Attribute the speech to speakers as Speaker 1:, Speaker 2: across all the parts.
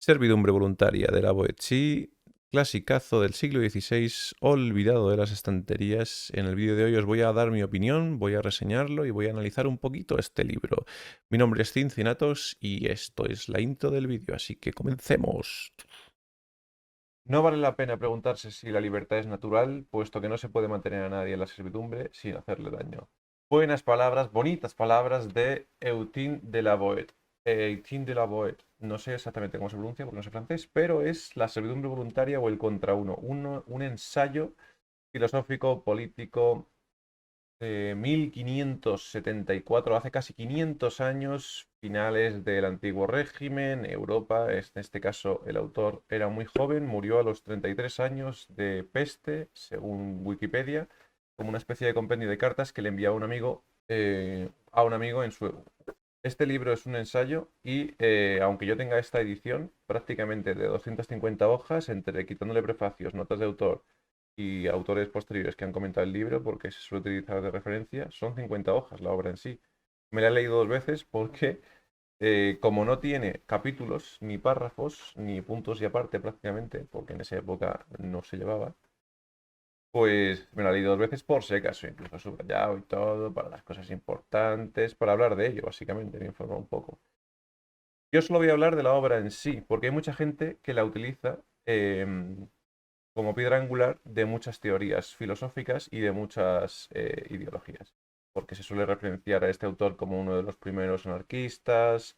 Speaker 1: Servidumbre voluntaria de la Boetchi, clasicazo del siglo XVI, olvidado de las estanterías. En el vídeo de hoy os voy a dar mi opinión, voy a reseñarlo y voy a analizar un poquito este libro. Mi nombre es Cincinatos y esto es la intro del vídeo, así que comencemos. No vale la pena preguntarse si la libertad es natural, puesto que no se puede mantener a nadie en la servidumbre sin hacerle daño. Buenas palabras, bonitas palabras de Eutin de la Boët. Eutin de la Boët. No sé exactamente cómo se pronuncia porque no sé francés, pero es La servidumbre voluntaria o El contra uno. Un ensayo filosófico, político, 1574, hace casi 500 años, finales del antiguo régimen, Europa. En este caso el autor era muy joven, murió a los 33 años de peste, según Wikipedia, como una especie de compendio de cartas que le enviaba un amigo a un amigo en su... Este libro es un ensayo y aunque yo tenga esta edición prácticamente de 250 hojas, entre quitándole prefacios, notas de autor, y autores posteriores que han comentado el libro, porque se suele utilizar de referencia, son 50 hojas la obra en sí. Me la he leído dos veces porque, como no tiene capítulos, ni párrafos, ni puntos y aparte prácticamente, porque en esa época no se llevaba, pues me la he leído dos veces por si acaso, incluso subrayado y todo, para las cosas importantes, para hablar de ello, básicamente, me informo un poco. Yo solo voy a hablar de la obra en sí, porque hay mucha gente que la utiliza como piedra angular de muchas teorías filosóficas y de muchas ideologías, porque se suele referenciar a este autor como uno de los primeros anarquistas,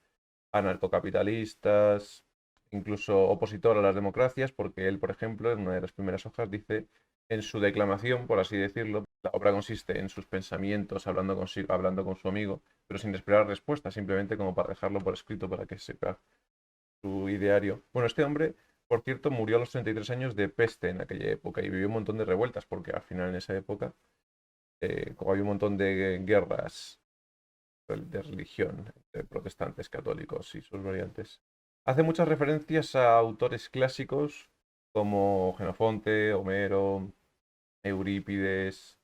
Speaker 1: anarcocapitalistas, incluso opositor a las democracias, porque él, por ejemplo, en una de las primeras hojas dice, en su declamación, por así decirlo, la obra consiste en sus pensamientos, hablando con su amigo, pero sin esperar respuesta, simplemente como para dejarlo por escrito para que sepa su ideario. Bueno, este hombre, por cierto, murió a los 33 años de peste en aquella época y vivió un montón de revueltas, porque al final en esa época, como había un montón de guerras de religión, de protestantes, católicos y sus variantes. Hace muchas referencias a autores clásicos como Jenofonte, Homero, Eurípides,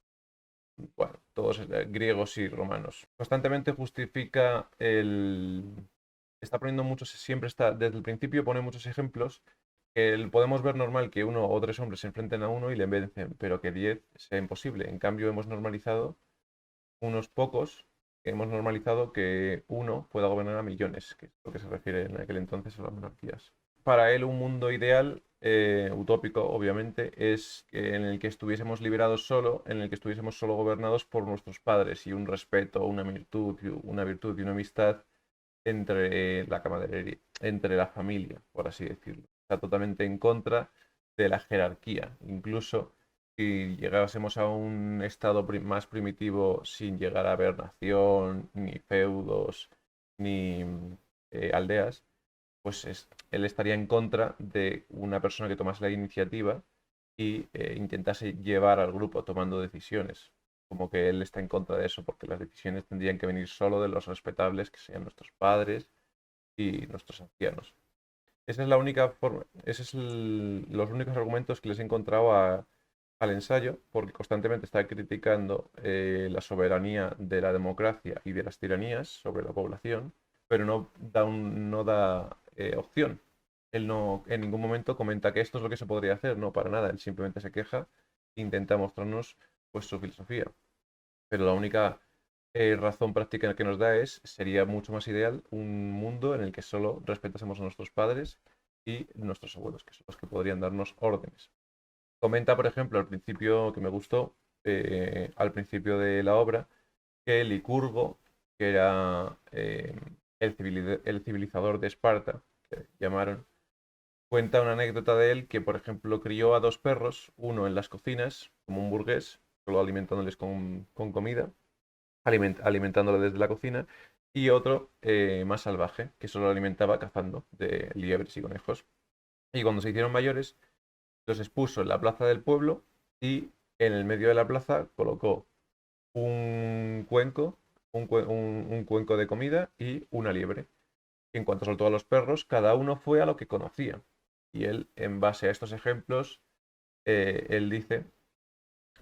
Speaker 1: bueno, todos griegos y romanos. Constantemente justifica el... Está poniendo muchos, siempre está, desde el principio pone muchos ejemplos que podemos ver normal que uno o tres hombres se enfrenten a uno y le vencen, pero que 10 sea imposible. En cambio, hemos normalizado unos pocos, que hemos normalizado que uno pueda gobernar a millones, que es lo que se refiere en aquel entonces a las monarquías. Para él, un mundo ideal, utópico, obviamente, es en el que estuviésemos liberados solo, en el que estuviésemos solo gobernados por nuestros padres y un respeto, una virtud y una amistad entre la camaradería, entre la familia, por así decirlo. Está totalmente en contra de la jerarquía. Incluso si llegásemos a un estado más primitivo sin llegar a ver nación, ni feudos, ni aldeas, pues él estaría en contra de una persona que tomase la iniciativa y intentase llevar al grupo tomando decisiones. Como que él está en contra de eso, porque las decisiones tendrían que venir solo de los respetables, que sean nuestros padres y nuestros ancianos. Esa es la única forma, los únicos argumentos que les he encontrado al ensayo, porque constantemente está criticando la soberanía de la democracia y de las tiranías sobre la población, pero no da opción. Él no en ningún momento comenta que esto es lo que se podría hacer, no, para nada. Él simplemente se queja e intenta mostrarnos pues su filosofía. Pero la única razón práctica que nos da sería mucho más ideal un mundo en el que solo respetásemos a nuestros padres y nuestros abuelos, que son los que podrían darnos órdenes. Comenta, por ejemplo, al principio, que me gustó, al principio de la obra, que Licurgo, que era el civilizador de Esparta, que llamaron, cuenta una anécdota de él que, por ejemplo, crió a dos perros, uno en las cocinas, como un burgués, solo alimentándoles con comida, alimentándolo desde la cocina, y otro más salvaje, que solo alimentaba cazando de liebres y conejos. Y cuando se hicieron mayores, los expuso en la plaza del pueblo y en el medio de la plaza colocó un cuenco, un cuenco de comida y una liebre. Y en cuanto soltó a los perros, cada uno fue a lo que conocía. Y él, en base a estos ejemplos, él dice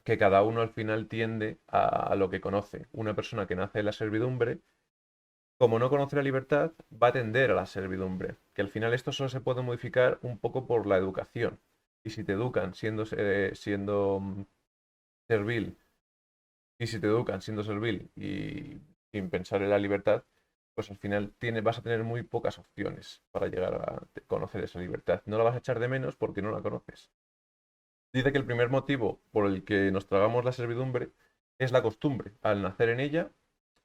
Speaker 1: que cada uno al final tiende a lo que conoce. Una persona que nace en la servidumbre como no conoce la libertad, va a tender a la servidumbre, que al final esto solo se puede modificar un poco por la educación. Y si te educan siendo servil, y si te educan siendo servil y sin pensar en la libertad, pues al final vas a tener muy pocas opciones para llegar a conocer esa libertad. No la vas a echar de menos porque no la conoces. Dice que el primer motivo por el que nos tragamos la servidumbre es la costumbre. Al nacer en ella,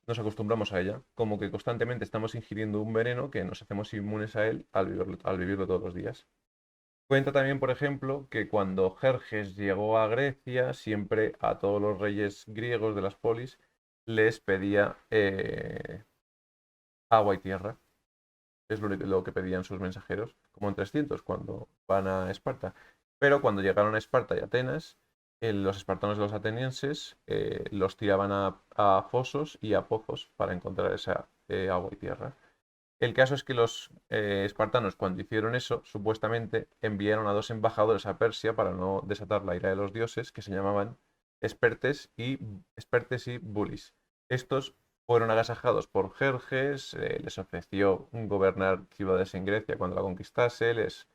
Speaker 1: nos acostumbramos a ella, como que constantemente estamos ingiriendo un veneno que nos hacemos inmunes a él al vivirlo todos los días. Cuenta también, por ejemplo, que cuando Jerjes llegó a Grecia, siempre a todos los reyes griegos de las polis les pedía agua y tierra. Es lo que pedían sus mensajeros, como en 300 cuando van a Esparta. Pero cuando llegaron a Esparta y Atenas, los espartanos y los atenienses los tiraban a fosos y a pozos para encontrar esa agua y tierra. El caso es que los espartanos, cuando hicieron eso, supuestamente enviaron a dos embajadores a Persia para no desatar la ira de los dioses, que se llamaban Espertes y Bulis. Estos fueron agasajados por Jerjes, les ofreció gobernar ciudades en Grecia cuando la conquistase, les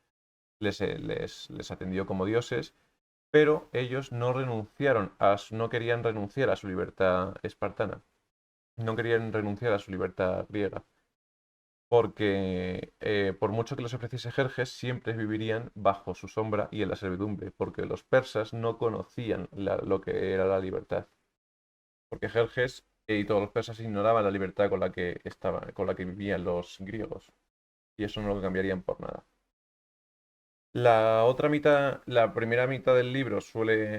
Speaker 1: atendió como dioses, pero ellos no querían renunciar a su libertad espartana, no querían renunciar a su libertad griega porque por mucho que les ofreciese Jerjes, siempre vivirían bajo su sombra y en la servidumbre, porque los persas no conocían lo que era la libertad, porque Jerjes y todos los persas ignoraban la libertad con la que vivían los griegos, y eso no lo cambiarían por nada. La otra mitad, la primera mitad del libro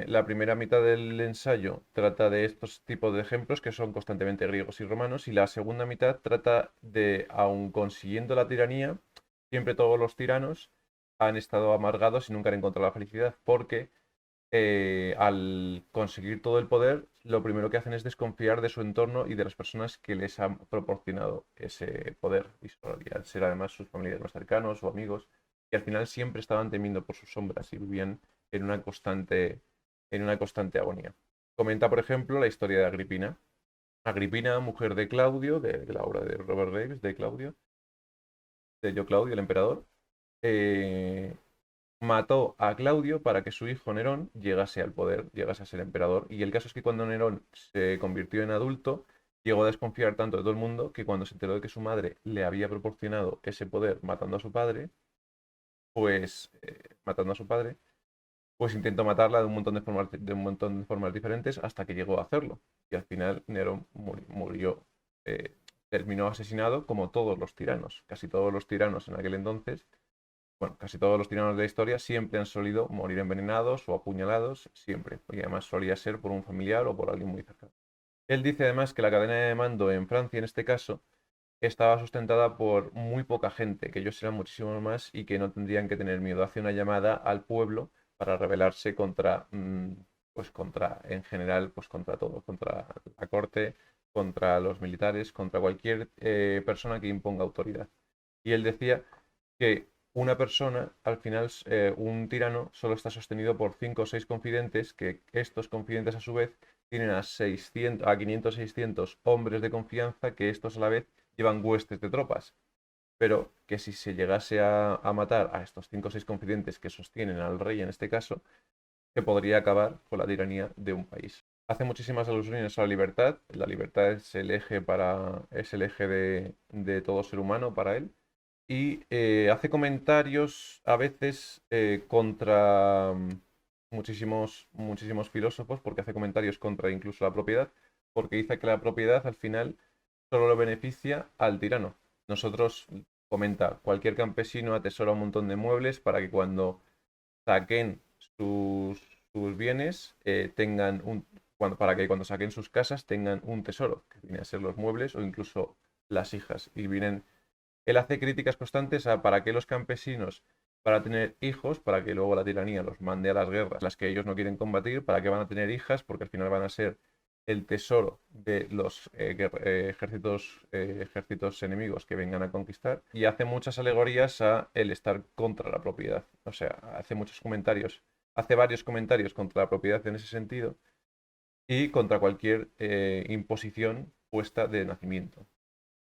Speaker 1: la primera mitad del ensayo trata de estos tipos de ejemplos que son constantemente griegos y romanos, y la segunda mitad trata de, aun consiguiendo la tiranía, siempre todos los tiranos han estado amargados y nunca han encontrado la felicidad, porque al conseguir todo el poder, lo primero que hacen es desconfiar de su entorno y de las personas que les han proporcionado ese poder, y solían ser además sus familiares más cercanos o amigos, y al final siempre estaban temiendo por sus sombras y vivían en una constante agonía. Comenta, por ejemplo, la historia de Agripina. Agripina, mujer de Claudio, de la obra de Robert Graves, de Claudio, de Yo Claudio, el emperador, eh, mató a Claudio para que su hijo Nerón llegase al poder, llegase a ser emperador. Y el caso es que cuando Nerón se convirtió en adulto, llegó a desconfiar tanto de todo el mundo que cuando se enteró de que su madre le había proporcionado ese poder matando a su padre, pues intentó matarla de un montón de formas diferentes hasta que llegó a hacerlo. Y al final Nerón murió, terminó asesinado como todos los tiranos. Casi todos los tiranos en aquel entonces, bueno, casi todos los tiranos de la historia siempre han solido morir envenenados o apuñalados, siempre. Y además solía ser por un familiar o por alguien muy cercano. Él dice además que la cadena de mando en Francia, en este caso, estaba sustentada por muy poca gente, que ellos eran muchísimos más y que no tendrían que tener miedo. Hace una llamada al pueblo para rebelarse contra, en general, pues contra todo, contra la corte, contra los militares, contra cualquier persona que imponga autoridad. Y él decía que una persona, al final, un tirano solo está sostenido por 5 o 6 confidentes, que estos confidentes a su vez tienen a 500, 600 hombres de confianza, que estos a la vez llevan huestes de tropas. Pero que si se llegase a matar a estos 5 o 6 confidentes que sostienen al rey en este caso, se podría acabar con la tiranía de un país. Hace muchísimas alusiones a la libertad. La libertad es el eje de todo ser humano para él, y hace comentarios a veces contra muchísimos filósofos, porque hace comentarios contra incluso la propiedad, porque dice que la propiedad al final solo lo beneficia al tirano. Nosotros, comenta, cualquier campesino atesora un montón de muebles para que cuando saquen sus, sus bienes, para que cuando saquen sus casas tengan un tesoro, que viene a ser los muebles o incluso las hijas, y vienen. Él hace críticas constantes a para qué los campesinos, para tener hijos, para que luego la tiranía los mande a las guerras, las que ellos no quieren combatir, para qué van a tener hijas, porque al final van a ser el tesoro de los ejércitos enemigos que vengan a conquistar. Y hace muchas alegorías a el estar contra la propiedad. O sea, hace varios comentarios contra la propiedad en ese sentido y contra cualquier imposición puesta de nacimiento,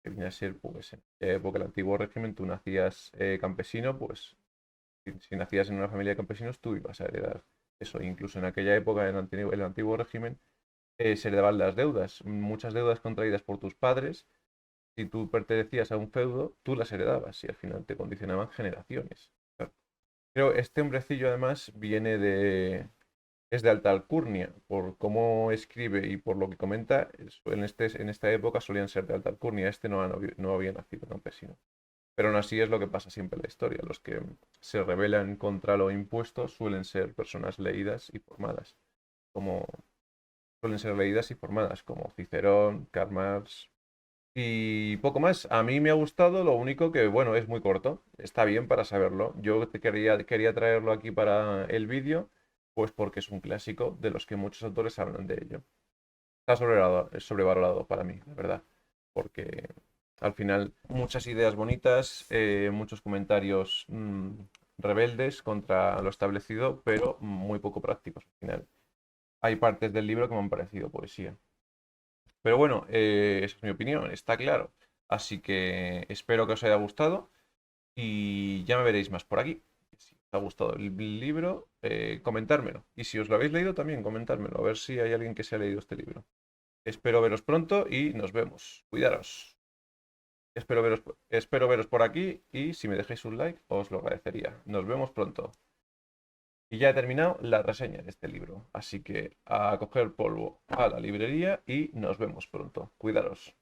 Speaker 1: que viene a ser, pues, en aquella época, el antiguo régimen, tú nacías campesino, pues, si nacías en una familia de campesinos, tú ibas a heredar eso. Incluso en aquella época, en el antiguo régimen, se heredaban las deudas, muchas deudas contraídas por tus padres. Si tú pertenecías a un feudo, tú las heredabas y al final te condicionaban generaciones. Pero este hombrecillo además es de alta alcurnia, por cómo escribe y por lo que comenta, en esta época solían ser de alta alcurnia, este no había nacido campesino. Pero aún así es lo que pasa siempre en la historia, los que se rebelan contra lo impuesto suelen ser personas leídas y formadas, como como Cicerón, Karl Marx, y poco más. A mí me ha gustado, lo único que, bueno, es muy corto. Está bien para saberlo. Yo quería traerlo aquí para el vídeo, pues porque es un clásico de los que muchos autores hablan de ello. Está sobrevalorado para mí, la verdad. Porque al final muchas ideas bonitas, muchos comentarios rebeldes contra lo establecido, pero muy poco prácticos al final. Hay partes del libro que me han parecido poesía. Pero bueno, esa es mi opinión, está claro. Así que espero que os haya gustado y ya me veréis más por aquí. Si os ha gustado el libro, comentármelo. Y si os lo habéis leído, también comentármelo, a ver si hay alguien que se ha leído este libro. Espero veros pronto y nos vemos. Cuidaros. Espero veros por aquí y si me dejáis un like, os lo agradecería. Nos vemos pronto. Y ya he terminado la reseña de este libro. Así que a coger polvo a la librería y nos vemos pronto. Cuidaros.